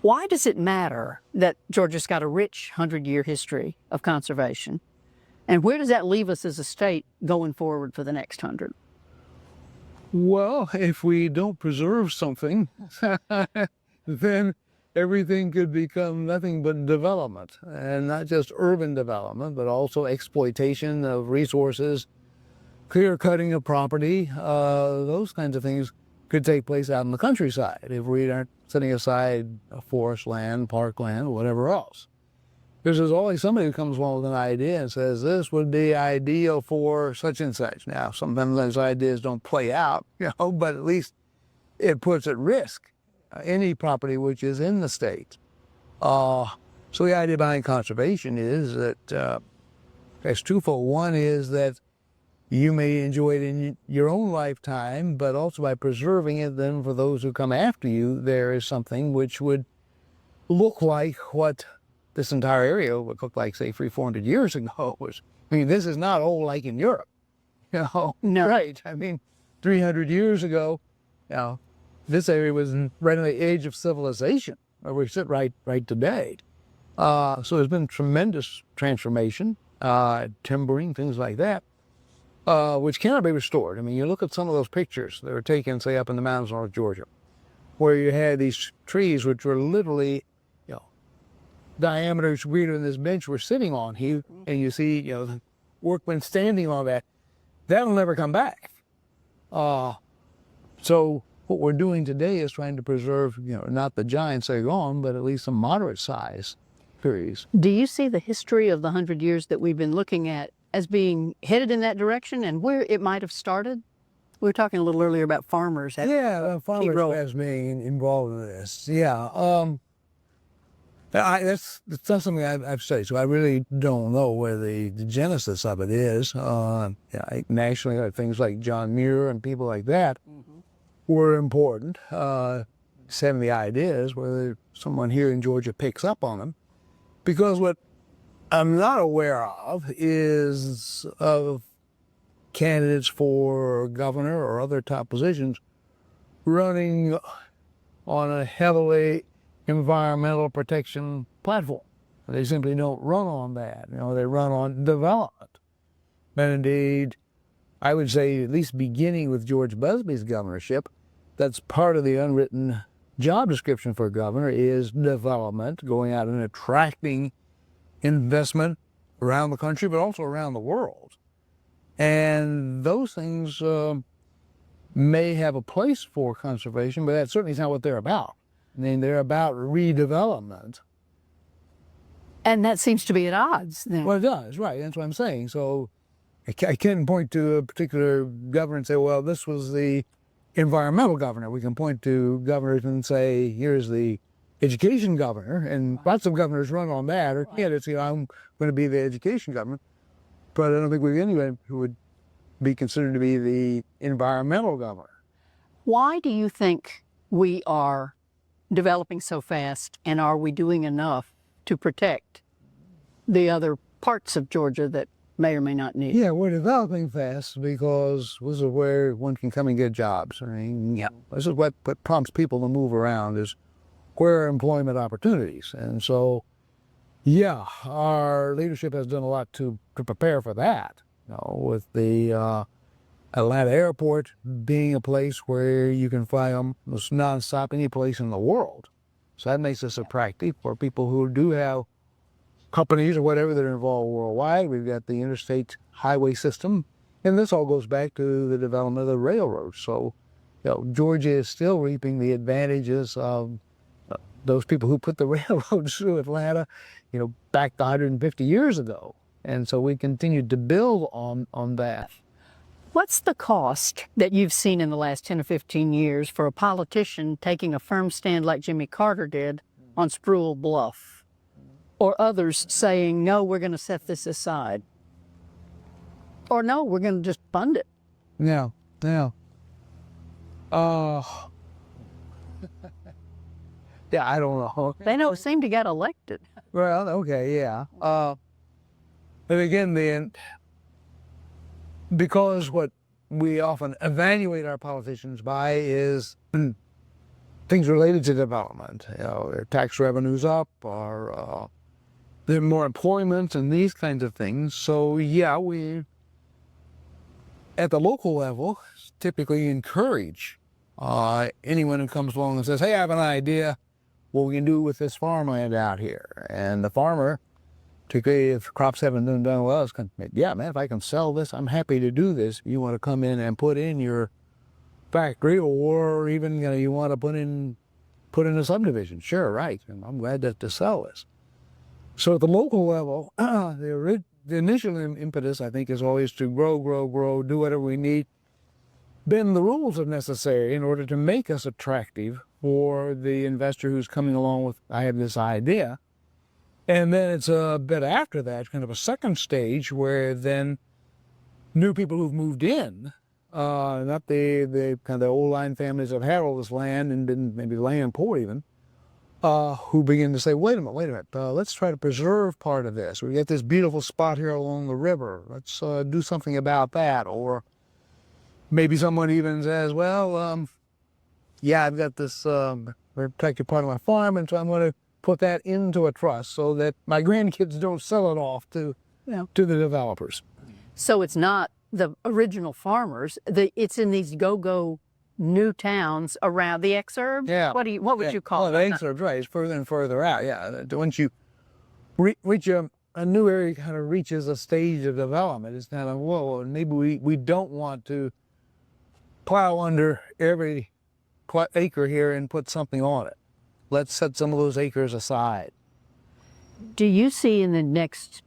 Why does it matter that Georgia's got a rich 100-year history of conservation? And where does that leave us as a state going forward for the next 100? Well, if we don't preserve something, then everything could become nothing but development, and not just urban development, but also exploitation of resources, clear cutting of property. Those kinds of things could take place out in the countryside if we aren't setting aside forest land, parkland, whatever else. Because there's always somebody who comes along with an idea and says, this would be ideal for such and such. Now, sometimes those ideas don't play out, but at least it puts at risk any property which is in the state. So the idea behind conservation is that it's twofold. One is that you may enjoy it in your own lifetime, but also by preserving it, then for those who come after you, there is something which would look like what this entire area would look like, say, 300-400 years ago. I mean, this is not old like in Europe. No. Right. I mean, 300 years ago, this area was right in the age of civilization, where we sit right today. So there's been tremendous transformation, timbering, things like that, which cannot be restored. I mean, you look at some of those pictures that were taken, say, up in the mountains of North Georgia, where you had these trees which were literally diameters greater than this bench we're sitting on here, and you see, the workmen standing on that. That'll never come back. So what we're doing today is trying to preserve, not the giants that are gone, but at least some moderate size trees. Do you see the history of the 100 years that we've been looking at as being headed in that direction and where it might have started? We were talking a little earlier about farmers. Farmers as being involved in this. That's not something I've studied, so I really don't know where the genesis of it is. Nationally, things like John Muir and people like that were important. Having the ideas, whether someone here in Georgia picks up on them. Because what I'm not aware of is of candidates for governor or other top positions running on a heavily environmental protection platform. They simply don't run on that. They run on development. And indeed, I would say, at least beginning with George Busby's governorship, that's part of the unwritten job description for a governor is development, going out and attracting investment around the country, but also around the world. And those things may have a place for conservation, but that certainly is not what they're about. I mean, they're about redevelopment. And that seems to be at odds then. Well, it does, right. That's what I'm saying. So I can't point to a particular governor and say, well, this was the environmental governor. We can point to governors and say, here's the education governor. And lots of governors run on that. Or candidates, I'm going to be the education governor. But I don't think we have anyone who would be considered to be the environmental governor. Why do you think we are developing so fast, and are we doing enough to protect the other parts of Georgia that may or may not need? Yeah, we're developing fast because this is where one can come and get jobs. I mean, this is what prompts people to move around, is where are employment opportunities. And so, our leadership has done a lot to prepare for that. With the Atlanta airport being a place where you can fly almost nonstop any place in the world. So that makes us attractive for people who do have companies or whatever that are involved worldwide. We've got the interstate highway system, and this all goes back to the development of the railroads. So, Georgia is still reaping the advantages of those people who put the railroads through Atlanta, back 150 years ago. And so we continued to build on that. What's the cost that you've seen in the last 10 or 15 years for a politician taking a firm stand like Jimmy Carter did on Spruill Bluff, or others saying, no, we're going to set this aside, or no, we're going to just fund it? I don't know. They don't seem to get elected. Well, okay, but again, because what we often evaluate our politicians by is things related to development. Their tax revenues up, or there's more employment and these kinds of things. So yeah, we at the local level typically encourage anyone who comes along and says, "Hey, I have an idea what we can do with this farmland out here." And the farmer, particularly if crops haven't done well, is going, "Yeah, man, if I can sell this, I'm happy to do this. You want to come in and put in your factory, or even you want to put in a subdivision? Sure, right. And I'm glad to sell this." So at the local level, the initial impetus, I think, is always to grow, do whatever we need, bend the rules if necessary in order to make us attractive for the investor who's coming along with, "I have this idea." And then it's a bit after that, kind of a second stage, where then new people who've moved in, not the kind of old line families that had all this land and been maybe land poor even, who begin to say, wait a minute, let's try to preserve part of this. We got this beautiful spot here along the river. Let's do something about that. Or maybe someone even says, well, yeah, I've got this protected part of my farm, and so I'm going to put that into a trust so that my grandkids don't sell it off to the developers. So it's not the original farmers. It's in these go-go new towns around the exurbs. Yeah. What would you call it? The exurbs, right? It's further and further out. Yeah. Once you reach a new area, kind of reaches a stage of development. It's kind of, whoa, maybe we don't want to plow under every acre here and put something on it. Let's set some of those acres aside. Do you see in the next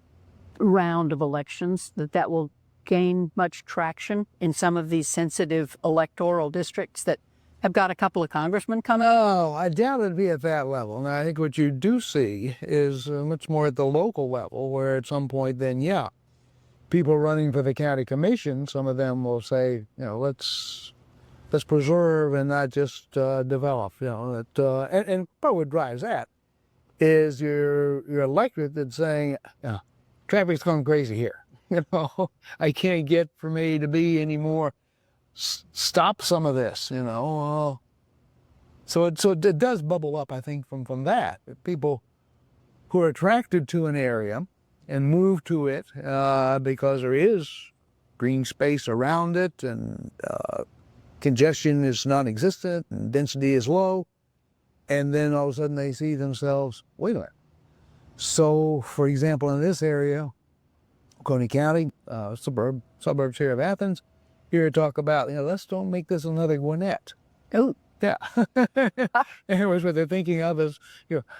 round of elections that will gain much traction in some of these sensitive electoral districts that have got a couple of congressmen coming? No, I doubt it'd be at that level. Now, I think what you do see is much more at the local level, where at some point then, yeah, people running for the county commission, some of them will say, let's preserve and not just develop. And part of what drives that is your electorate that's saying, traffic's going crazy here. I can't get from A to B anymore. Stop some of this. So it does bubble up, I think, from that. People who are attracted to an area and move to it because there is green space around it, and congestion is non-existent, and density is low, and then all of a sudden they see themselves, wait a minute. So, for example, in this area, Coney County, suburbs here of Athens, here talk about, let's don't make this another Gwinnett. Oh. Yeah. Anyways, what they're thinking of is,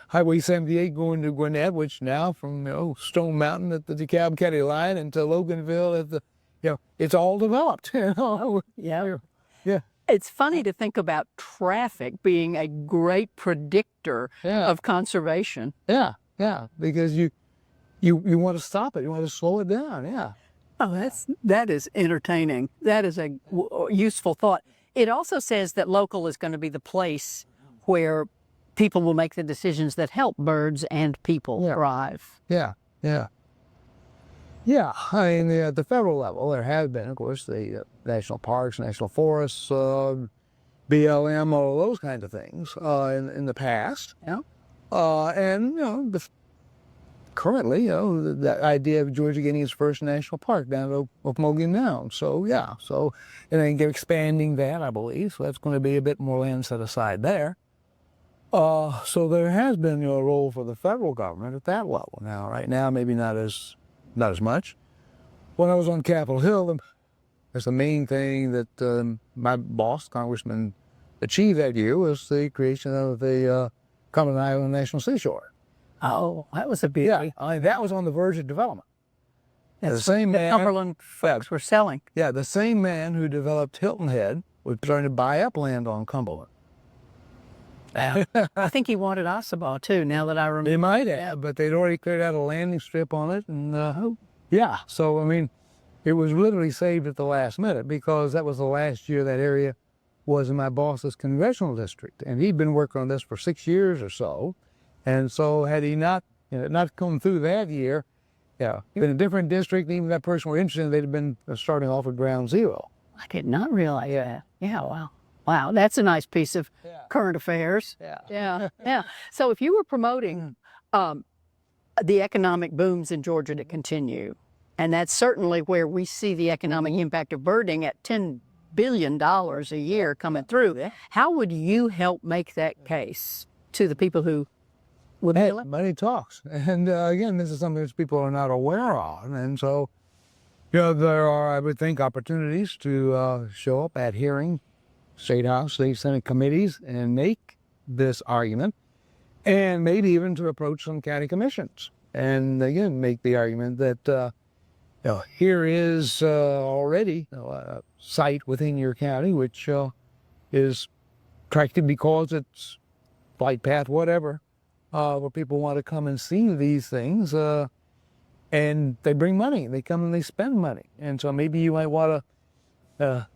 Highway 78 going to Gwinnett, which now from, Stone Mountain at the DeKalb County line into Loganville at the, it's all developed. Yeah. Yeah. It's funny to think about traffic being a great predictor of conservation. Yeah. Because you want to stop it. You want to slow it down. Yeah. Oh, that is entertaining. That is a useful thought. It also says that local is going to be the place where people will make the decisions that help birds and people thrive. Yeah. I mean, at the federal level, there have been, of course, the national parks, national forests, BLM, all those kinds of things in the past. Yeah. And currently, the idea of Georgia getting its first national park down at Okmulgee Mound. So, yeah. And then they're expanding that, I believe. So that's going to be a bit more land set aside there. So there has been a role for the federal government at that level. Now, right now, maybe not as much. When I was on Capitol Hill, that's the main thing that my boss, Congressman, achieved that year was the creation of the Cumberland Island National Seashore. Oh, that was a beauty. Yeah, that was on the verge of development. The same man, Cumberland folks were selling. Yeah, the same man who developed Hilton Head was trying to buy up land on Cumberland. I think he wanted Ossabaw too, now that I remember. They might have, but they'd already cleared out a landing strip on it. And so, I mean, it was literally saved at the last minute because that was the last year that area was in my boss's congressional district. And he'd been working on this for 6 years or so. And so had he not come through that year, in a different district, even that person were interested in, they'd have been starting off at ground zero. I did not realize that. Yeah, wow. Wow, that's a nice piece of Yeah. current affairs. Yeah. Yeah, yeah. So if you were promoting the economic booms in Georgia to continue, and that's certainly where we see the economic impact of birding at $10 billion a year coming through, how would you help make that case to the people who would Hey, feel it? money talks. And again, this is something that people are not aware of. And so, you know, there are, I would think, opportunities to show up at hearing, State House, State Senate committees, and make this argument, and maybe even to approach some county commissions. And again, make the argument that, you know, here is already a site within your county which is attractive because it's flight path, whatever, where people want to come and see these things, and they bring money. They come and they spend money. And so maybe you might want to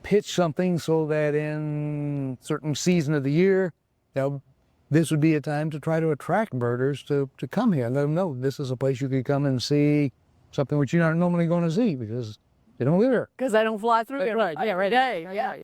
pitch something so that in certain season of the year, you know, this would be a time to try to attract birders to come here and let them know this is a place you could come and see something which you're not normally going to see because they don't live here. Because they don't fly through here. Right. Yeah, right. Hey, yeah.